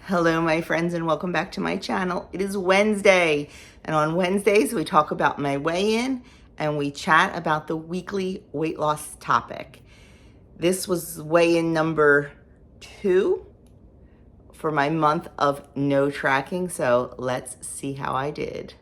Hello, my friends, and welcome back to my channel. It is Wednesday, and on Wednesdays, we talk about my weigh-in and we chat about the weekly weight loss topic. This was weigh-in number 2 for my month of no tracking, so let's see how I did.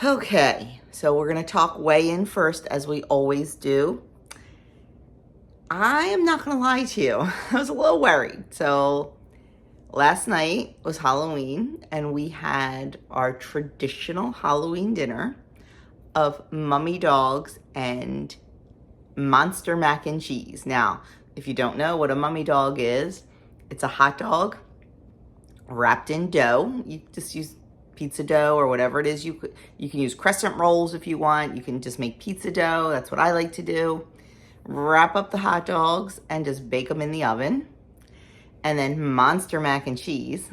Okay, so we're going to talk weigh-in first, as we always do. I am not going to lie to you. I was a little worried. So last night was Halloween, and we had our traditional Halloween dinner of mummy dogs and monster mac and cheese. Now, if you don't know what a mummy dog is, it's a hot dog wrapped in dough. You just use pizza dough or whatever it is. You can use crescent rolls if you want. You can just make pizza dough. That's what I like to do. Wrap up the hot dogs and just bake them in the oven. And then monster mac and cheese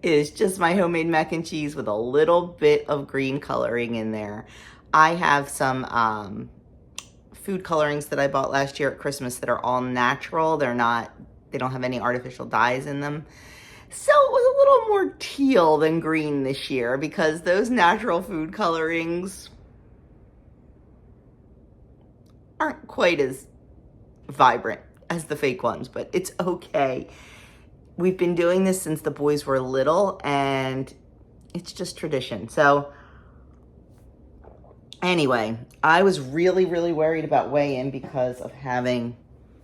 is just my homemade mac and cheese with a little bit of green coloring in there. I have some food colorings that I bought last year at Christmas that are all natural. They don't have any artificial dyes in them. So it was a little more teal than green this year because those natural food colorings aren't quite as vibrant as the fake ones, but it's okay. We've been doing this since the boys were little, and it's just tradition. So anyway, I was really, really worried about weigh-in because of having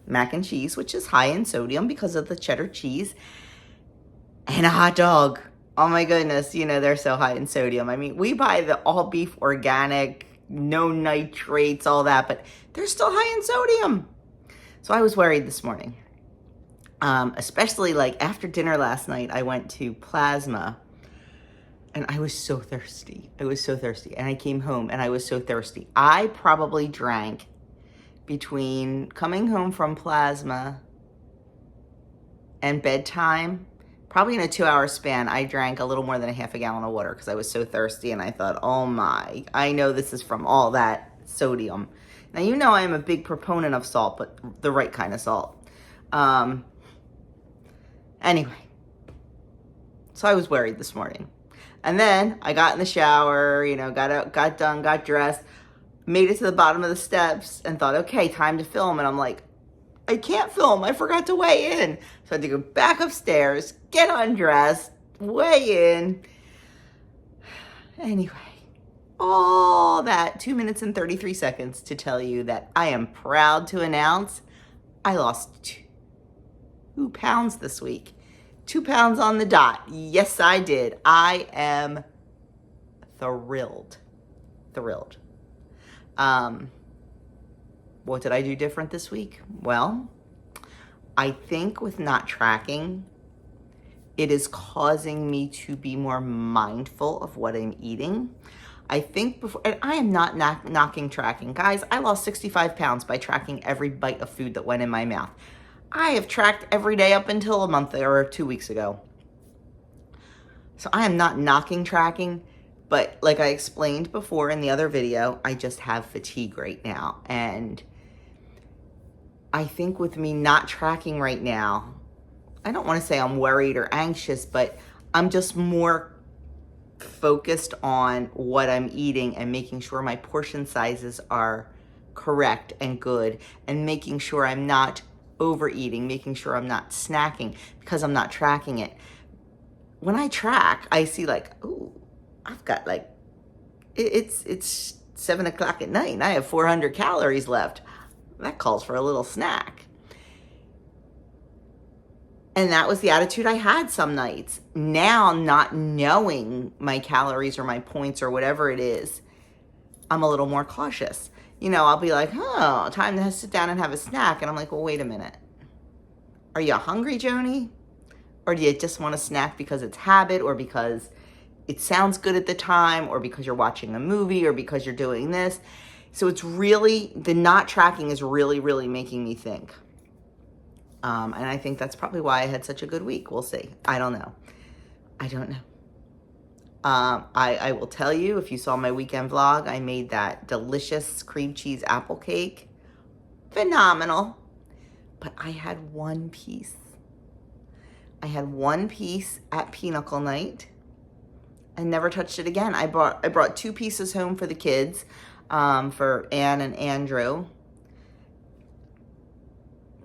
mac and cheese, which is high in sodium because of the cheddar cheese, and a hot dog. Oh my goodness, they're so high in sodium. I mean, we buy the all beef organic, no nitrates, all that, but they're still high in sodium. So I was worried this morning. Especially like after dinner last night, I went to Plasma and I was so thirsty. And I came home and I was so thirsty. I probably drank between coming home from Plasma and bedtime, probably in a 2-hour span, I drank a little more than a half a gallon of water because I was so thirsty, and I thought, oh my, I know this is from all that sodium. Now, I am a big proponent of salt, but the right kind of salt. Anyway, so I was worried this morning. And then I got in the shower, got done, got dressed, made it to the bottom of the steps and thought, okay, time to film. And I'm like, I can't film. I forgot to weigh in. So I had to go back upstairs, get undressed, weigh in. Anyway, all that 2 minutes and 33 seconds to tell you that I am proud to announce I lost 2 pounds this week. 2 pounds on the dot. Yes, I did. I am thrilled. What did I do different this week? Well, I think with not tracking, it is causing me to be more mindful of what I'm eating. I think before, and I am not knocking tracking. Guys, I lost 65 pounds by tracking every bite of food that went in my mouth. I have tracked every day up until a month or 2 weeks ago. So I am not knocking tracking. But like I explained before in the other video, I just have fatigue right now. And I think with me not tracking right now, I don't want to say I'm worried or anxious, but I'm just more focused on what I'm eating and making sure my portion sizes are correct and good, and making sure I'm not overeating, making sure I'm not snacking because I'm not tracking it. When I track, I see like, ooh, I've got like, it's 7 o'clock at night and I have 400 calories left. That calls for a little snack. And that was the attitude I had some nights. Now, not knowing my calories or my points or whatever it is, I'm a little more cautious. I'll be like, oh, time to sit down and have a snack. And I'm like, well, wait a minute. Are you hungry, Joni? Or do you just want a snack because it's habit, or because it sounds good at the time, or because you're watching a movie, or because you're doing this? So it's really, the not tracking is really, really making me think. And I think that's probably why I had such a good week. We'll see. I don't know. I will tell you, if you saw my weekend vlog, I made that delicious cream cheese apple cake. Phenomenal. But I had one piece. I had one piece at Pinochle night and never touched it again. I brought 2 pieces home for the kids, for Anne and Andrew.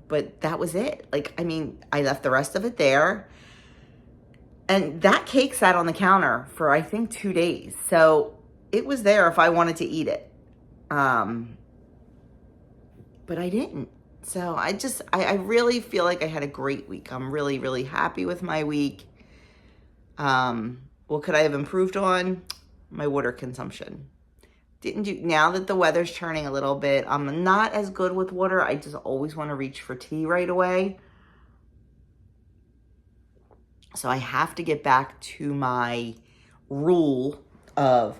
But that was it. Like, I mean, I left the rest of it there. And that cake sat on the counter for, I think, 2 days. So it was there if I wanted to eat it. But I didn't. So I really feel like I had a great week. I'm really, really happy with my week. What could I have improved on? My water consumption. Now that the weather's turning a little bit, I'm not as good with water. I just always want to reach for tea right away. So I have to get back to my rule of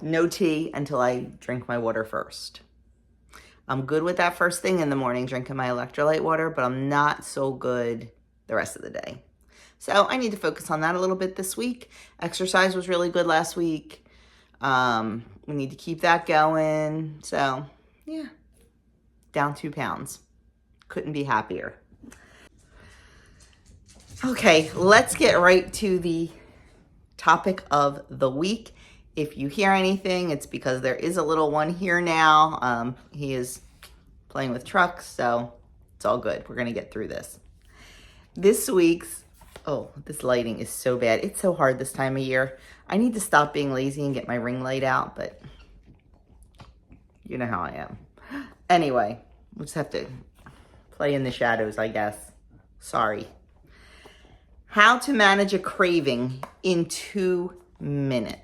no tea until I drink my water first. I'm good with that first thing in the morning, drinking my electrolyte water, but I'm not so good the rest of the day. So I need to focus on that a little bit this week. Exercise was really good last week. We need to keep that going. So yeah, down 2 pounds. Couldn't be happier. Okay, let's get right to the topic of the week. If you hear anything, it's because there is a little one here now. He is playing with trucks, so it's all good. We're going to get through this. This week's, this lighting is so bad. It's so hard this time of year. I need to stop being lazy and get my ring light out, but you know how I am. Anyway, we'll just have to play in the shadows, I guess. Sorry. How to manage a craving in 2 minutes.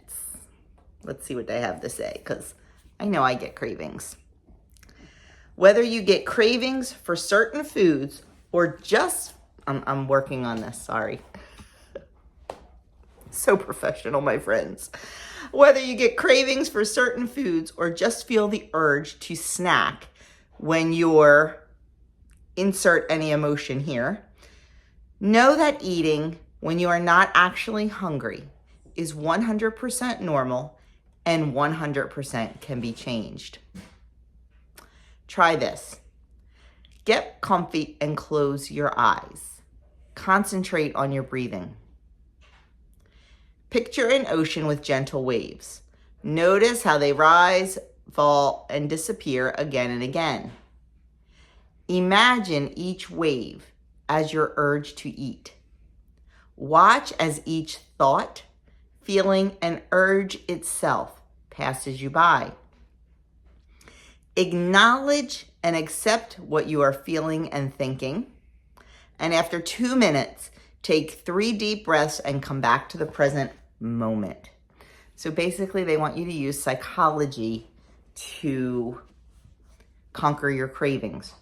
Let's see what they have to say, because I know I get cravings. Whether you get cravings for certain foods or just, I'm working on this, sorry. So professional, my friends. Whether you get cravings for certain foods or just feel the urge to snack when you're, insert any emotion here, know that eating when you are not actually hungry is 100% normal and 100% can be changed. Try this. Get comfy and close your eyes. Concentrate on your breathing. Picture an ocean with gentle waves. Notice how they rise, fall, and disappear again and again. Imagine each wave as your urge to eat. Watch as each thought, feeling, and urge itself passes you by. Acknowledge and accept what you are feeling and thinking. And after 2 minutes, take 3 deep breaths and come back to the present moment. So basically, they want you to use psychology to conquer your cravings.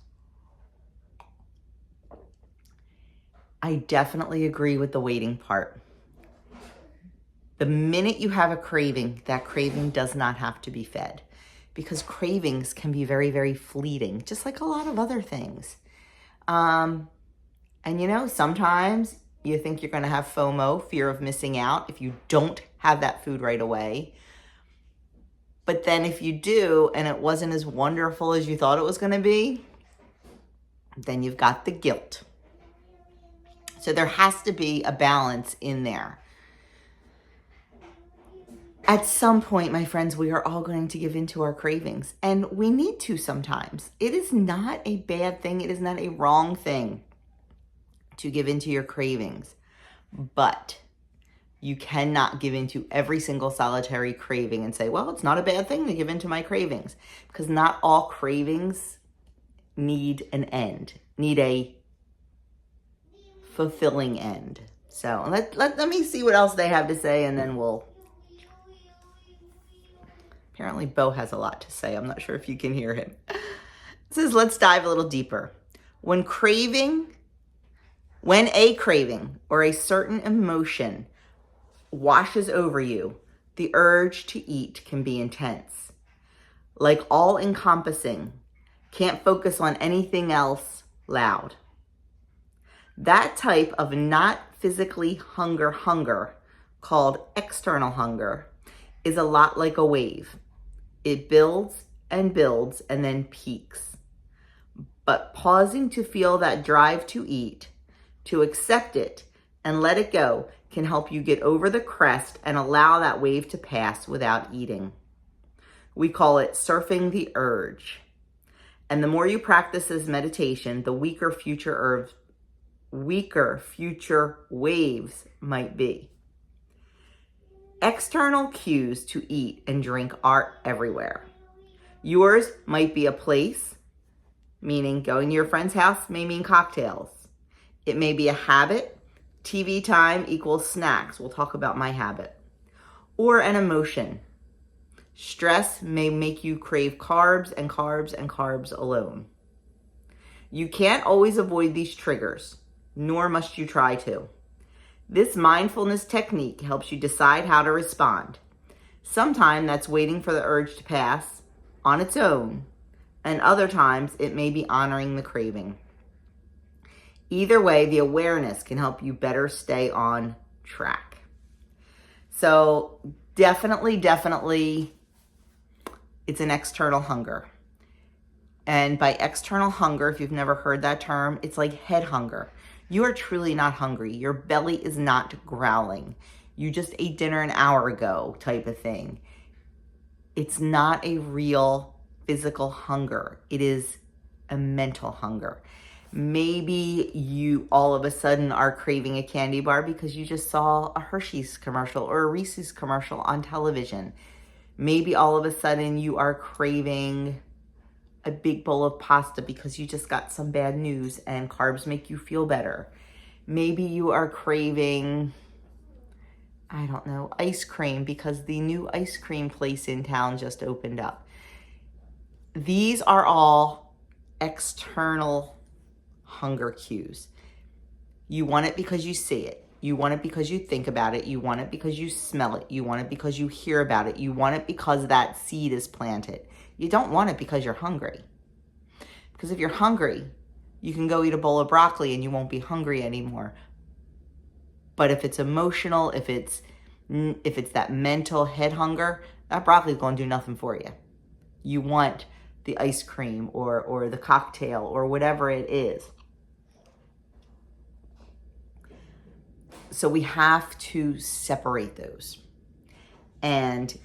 I definitely agree with the waiting part. The minute you have a craving, that craving does not have to be fed, because cravings can be very, very fleeting, just like a lot of other things. And you know, sometimes you think you're going to have FOMO, fear of missing out, if you don't have that food right away. But then if you do, and it wasn't as wonderful as you thought it was going to be, then you've got the guilt. So there has to be a balance in there. At some point, my friends, we are all going to give in to our cravings, and we need to sometimes. It is not a bad thing. It is not a wrong thing to give in to your cravings, but you cannot give in to every single solitary craving and say, well, it's not a bad thing to give in to my cravings, because not all cravings need an end, need a fulfilling end. So let me see what else they have to say, and then we'll... Apparently Bo has a lot to say. I'm not sure if you can hear him. It says, let's dive a little deeper. When a craving or a certain emotion washes over you, the urge to eat can be intense. like all encompassing, can't focus on anything else, loud. That type of not physically hunger, called external hunger, is a lot like a wave. It builds and builds and then peaks. But pausing to feel that drive to eat, to accept it and let it go, can help you get over the crest and allow that wave to pass without eating. We call it surfing the urge. And the more you practice this meditation, the weaker future waves might be. External cues to eat and drink are everywhere. Yours might be a place, meaning going to your friend's house may mean cocktails. It may be a habit. TV time equals snacks. We'll talk about my habit. Or an emotion. Stress may make you crave carbs and carbs and carbs alone. You can't always avoid these triggers, nor must you try to. This mindfulness technique helps you decide how to respond. Sometimes that's waiting for the urge to pass on its own, and other times it may be honoring the craving. Either way, the awareness can help you better stay on track. So definitely, it's an external hunger. And by external hunger, if you've never heard that term, it's like head hunger. You are truly not hungry. Your belly is not growling. You just ate dinner an hour ago type of thing. It's not a real physical hunger. It is a mental hunger. Maybe you all of a sudden are craving a candy bar because you just saw a Hershey's commercial or a Reese's commercial on television. Maybe all of a sudden you are craving a big bowl of pasta because you just got some bad news and carbs make you feel better. Maybe you are craving, I don't know, ice cream because the new ice cream place in town just opened up. These are all external hunger cues. You want it because you see it. You want it because you think about it. You want it because you smell it. You want it because you hear about it. You want it because that seed is planted. You don't want it because you're hungry. Because if you're hungry, you can go eat a bowl of broccoli and you won't be hungry anymore. But if it's emotional, if it's that mental head hunger, that broccoli is going to do nothing for you. You want the ice cream or the cocktail or whatever it is. So we have to separate those. And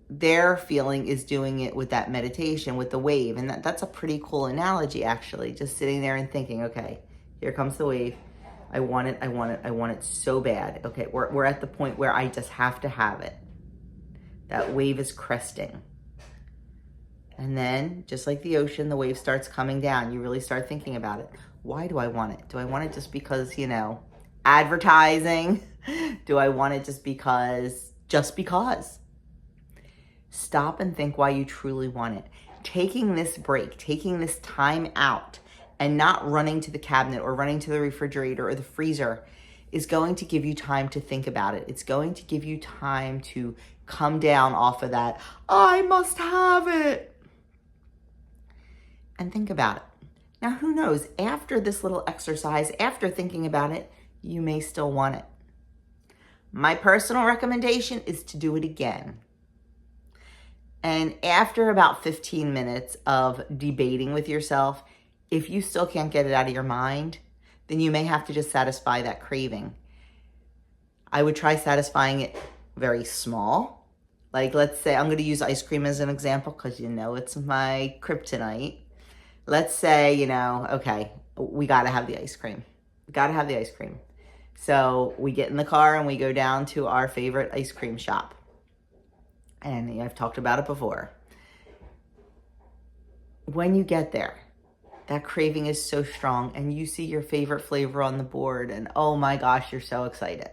their feeling is doing it with that meditation, with the wave. And that's a pretty cool analogy, actually. Just sitting there and thinking, okay, here comes the wave. I want it so bad. Okay, we're at the point where I just have to have it. That wave is cresting. And then, just like the ocean, the wave starts coming down. You really start thinking about it. Why do I want it? Do I want it just because, advertising? Do I want it just because? Stop and think why you truly want it. Taking this break, taking this time out, and not running to the cabinet or running to the refrigerator or the freezer is going to give you time to think about it. It's going to give you time to come down off of that, I must have it, and think about it. Now, who knows, after this little exercise, after thinking about it, you may still want it. My personal recommendation is to do it again. And after about 15 minutes of debating with yourself, if you still can't get it out of your mind, then you may have to just satisfy that craving. I would try satisfying it very small. Like, let's say, I'm going to use ice cream as an example because it's my kryptonite. Let's say, okay, we got to have the ice cream. So we get in the car and we go down to our favorite ice cream shop. And I've talked about it before. When you get there, that craving is so strong and you see your favorite flavor on the board and oh my gosh, you're so excited.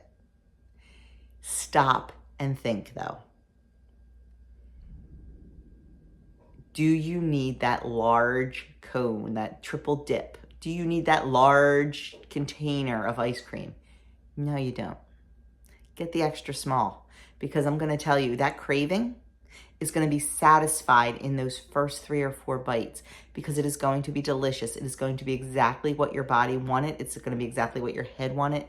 Stop and think though. Do you need that large cone, that triple dip? Do you need that large container of ice cream? No, you don't. Get the extra small, because I'm going to tell you that craving is going to be satisfied in those first 3 or 4 bites because it is going to be delicious. It is going to be exactly what your body wanted. It's going to be exactly what your head wanted.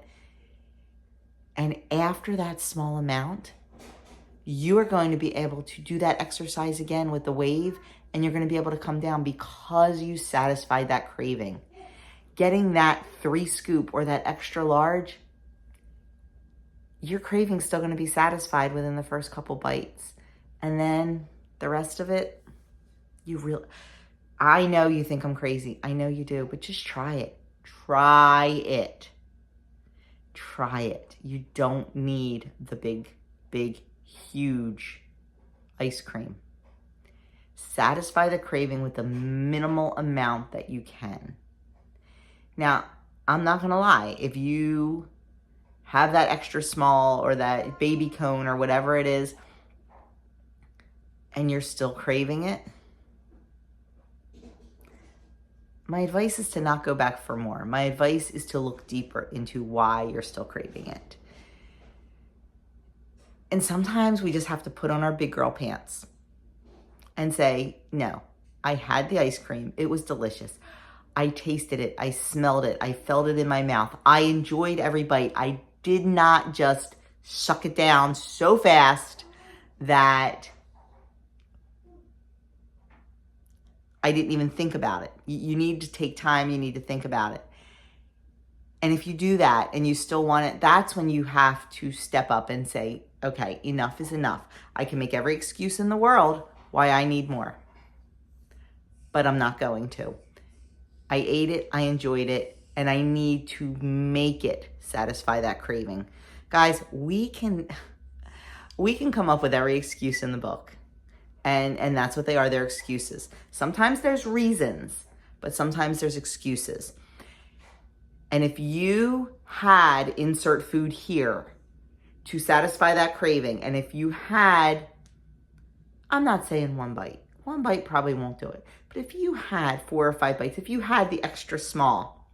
And after that small amount, you are going to be able to do that exercise again with the wave, and you're going to be able to come down because you satisfied that craving. Getting that 3 scoop or that extra large, your craving's still going to be satisfied within the first couple bites. And then the rest of it, I know you think I'm crazy. I know you do, but just try it. Try it. Try it. You don't need the big, huge ice cream. Satisfy the craving with the minimal amount that you can. Now, I'm not going to lie. If you have that extra small or that baby cone or whatever it is, and you're still craving it, my advice is to not go back for more. My advice is to look deeper into why you're still craving it. And sometimes we just have to put on our big girl pants and say, no, I had the ice cream. It was delicious. I tasted it. I smelled it. I felt it in my mouth. I enjoyed every bite. I did not just suck it down so fast that I didn't even think about it. You need to take time. You need to think about it. And if you do that and you still want it, that's when you have to step up and say, okay, enough is enough. I can make every excuse in the world why I need more, but I'm not going to. I ate it, I enjoyed it, and I need to make it satisfy that craving. Guys, we can come up with every excuse in the book. And that's what they are, they're excuses. Sometimes there's reasons, but sometimes there's excuses. And if you had insert food here to satisfy that craving, and if you had, I'm not saying 1 bite. 1 bite probably won't do it. But if you had 4 or 5 bites, if you had the extra small,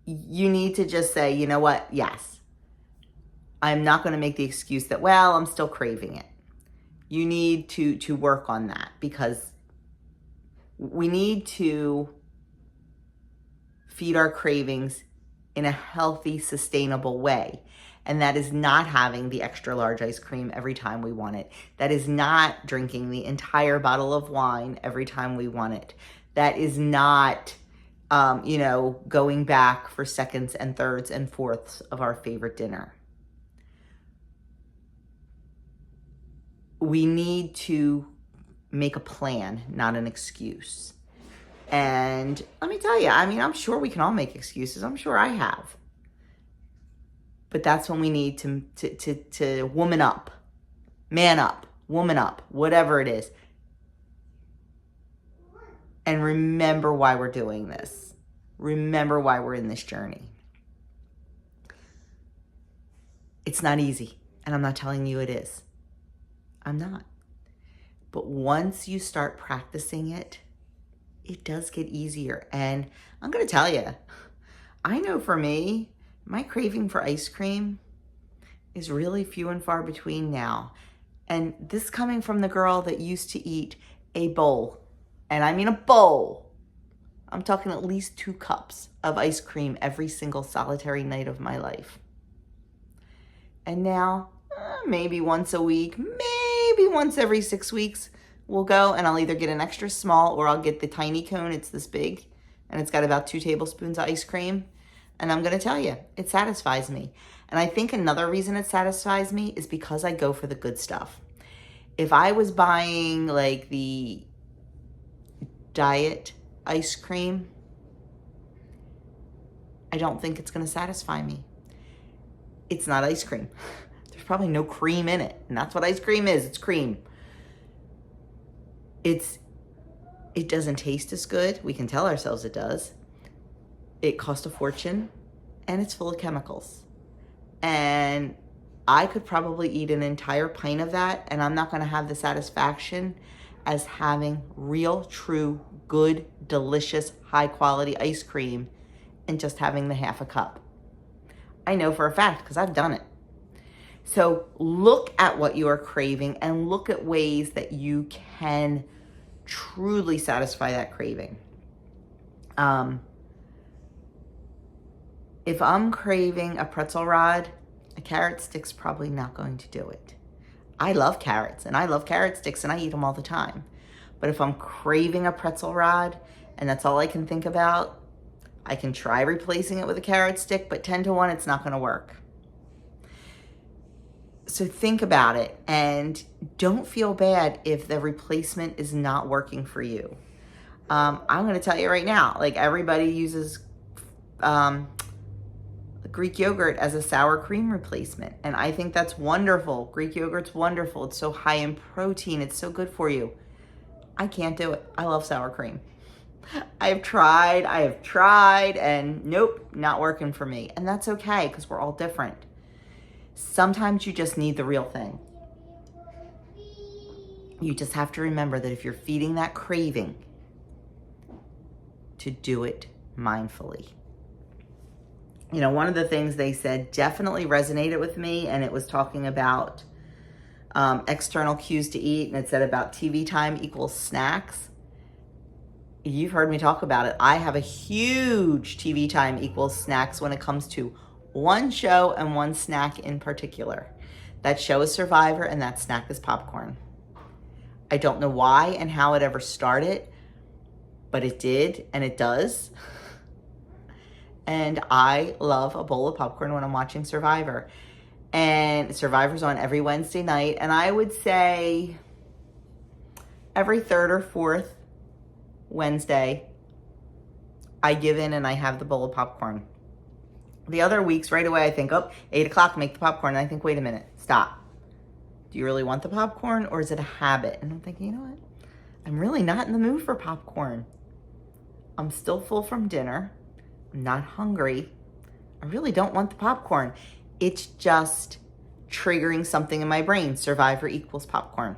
you need to just say, you know what? Yes. I'm not going to make the excuse that, well, I'm still craving it. You need to work on that, because we need to feed our cravings in a healthy, sustainable way. And that is not having the extra large ice cream every time we want it. That is not drinking the entire bottle of wine every time we want it. That is not, going back for seconds and thirds and fourths of our favorite dinner. We need to make a plan, not an excuse. And let me tell you, I'm sure we can all make excuses. I'm sure I have. But that's when we need to woman up, man up, woman up, whatever it is. And remember why we're doing this. Remember why we're in this journey. It's not easy, and I'm not telling you it is. I'm not. But once you start practicing it, it does get easier. And I'm going to tell you, I know for me, my craving for ice cream is really few and far between now. And this coming from the girl that used to eat a bowl, and I mean a bowl. I'm talking at least 2 cups of ice cream every single solitary night of my life. And now, maybe once a week, maybe once every 6 weeks, we'll go and I'll either get an extra small or I'll get the tiny cone. It's this big and it's got about 2 tablespoons of ice cream. And I'm going to tell you, it satisfies me. And I think another reason it satisfies me is because I go for the good stuff. If I was buying like the diet ice cream, I don't think it's going to satisfy me. It's not ice cream. There's probably no cream in it. And that's what ice cream is. It's cream. It doesn't taste as good. We can tell ourselves it does. It costs a fortune, and it's full of chemicals. And I could probably eat an entire pint of that, and I'm not going to have the satisfaction as having real, true, good, delicious, high-quality ice cream and just having the half a cup. I know for a fact because I've done it. So look at what you are craving and look at ways that you can truly satisfy that craving. If I'm craving a pretzel rod, a carrot stick's probably not going to do it. I love carrots and I love carrot sticks and I eat them all the time. But if I'm craving a pretzel rod and that's all I can think about, I can try replacing it with a carrot stick, but 10 to 1, it's not going to work. So think about it and don't feel bad if the replacement is not working for you. I'm going to tell you right now, like everybody uses Greek yogurt as a sour cream replacement. And I think that's wonderful. Greek yogurt's wonderful. It's so high in protein. It's so good for you. I can't do it. I love sour cream. I have tried, and nope, not working for me. And that's okay because we're all different. Sometimes you just need the real thing. You just have to remember that if you're feeding that craving, to do it mindfully. You know, one of the things they said definitely resonated with me, and it was talking about external cues to eat, and it said about TV time equals snacks. You've heard me talk about it. I have a huge TV time equals snacks when it comes to one show and one snack in particular. That show is Survivor and that snack is popcorn. I don't know why and how it ever started, but it did and it does. And I love a bowl of popcorn when I'm watching Survivor. And Survivor's on every Wednesday night. And I would say every third or fourth Wednesday, I give in and I have the bowl of popcorn. The other weeks, right away, I think, 8 o'clock, make the popcorn. And I think, wait a minute, stop. Do you really want the popcorn or is it a habit? And I'm thinking, you know what? I'm really not in the mood for popcorn. I'm still full from dinner. I'm not hungry. I really don't want the popcorn. It's just triggering something in my brain. Survivor equals popcorn.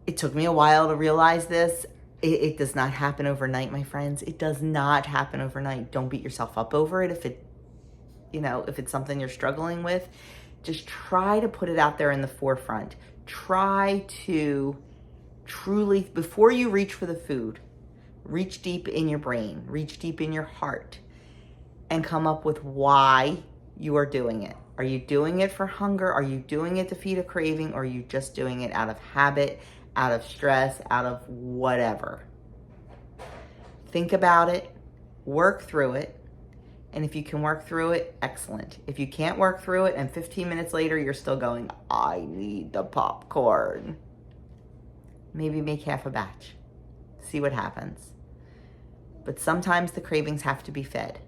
It took me a while to realize this. It does not happen overnight, my friends. It does not happen overnight. Don't beat yourself up over it if it's something you're struggling with. Just try to put it out there in the forefront. Try to truly, before you reach for the food, reach deep in your brain, reach deep in your heart, and come up with why you are doing it. Are you doing it for hunger? Are you doing it to feed a craving? Or are you just doing it out of habit, out of stress, out of whatever? Think about it, work through it, and if you can work through it, excellent. If you can't work through it and 15 minutes later you're still going, I need the popcorn, maybe make half a batch. See what happens. But sometimes the cravings have to be fed.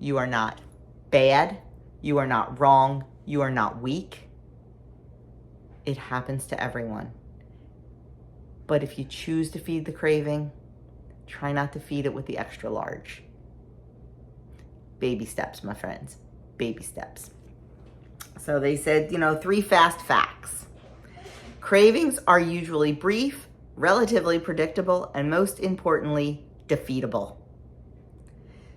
You are not bad. You are not wrong. You are not weak. It happens to everyone. But if you choose to feed the craving, try not to feed it with the extra large. Baby steps, my friends. Baby steps. So they said, 3 fast facts. Cravings are usually brief, relatively predictable, and most importantly, defeatable.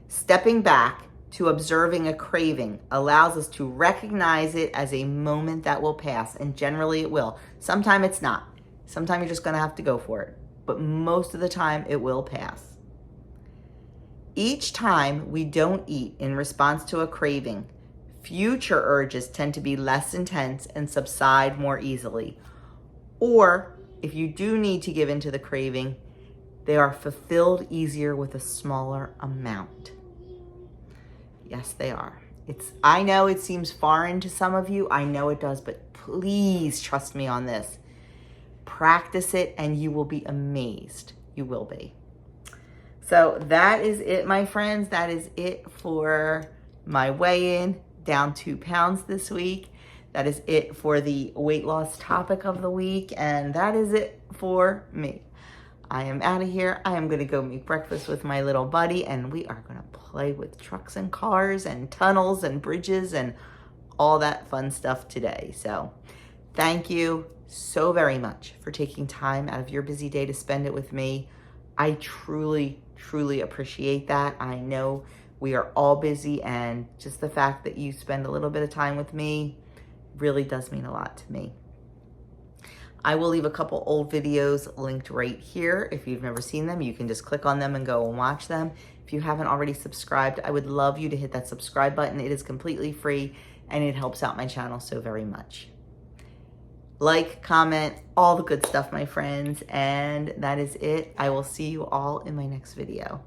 Stepping back to observing a craving allows us to recognize it as a moment that will pass, and generally it will. Sometimes it's not. Sometimes you're just going to have to go for it, but most of the time it will pass. Each time we don't eat in response to a craving, future urges tend to be less intense and subside more easily. Or if you do need to give in to the craving, they are fulfilled easier with a smaller amount. Yes, they are. I know it seems foreign to some of you. I know it does, but please trust me on this. Practice it and you will be amazed. You will be. So that is it, my friends. That is it for my weigh-in, down 2 pounds this week. That is it for the weight loss topic of the week. And that is it for me. I am out of here. I am going to go make breakfast with my little buddy, and we are going to play with trucks and cars and tunnels and bridges and all that fun stuff today. So thank you so very much for taking time out of your busy day to spend it with me. I truly, truly appreciate that. I know We are all busy, and just the fact that you spend a little bit of time with me really does mean a lot to me. I will leave a couple old videos linked right here. If you've never seen them, you can just click on them and go and watch them. If you haven't already subscribed, I would love you to hit that subscribe button. It is completely free and it helps out my channel so very much. Like, comment, all the good stuff, my friends. And that is it. I will see you all in my next video.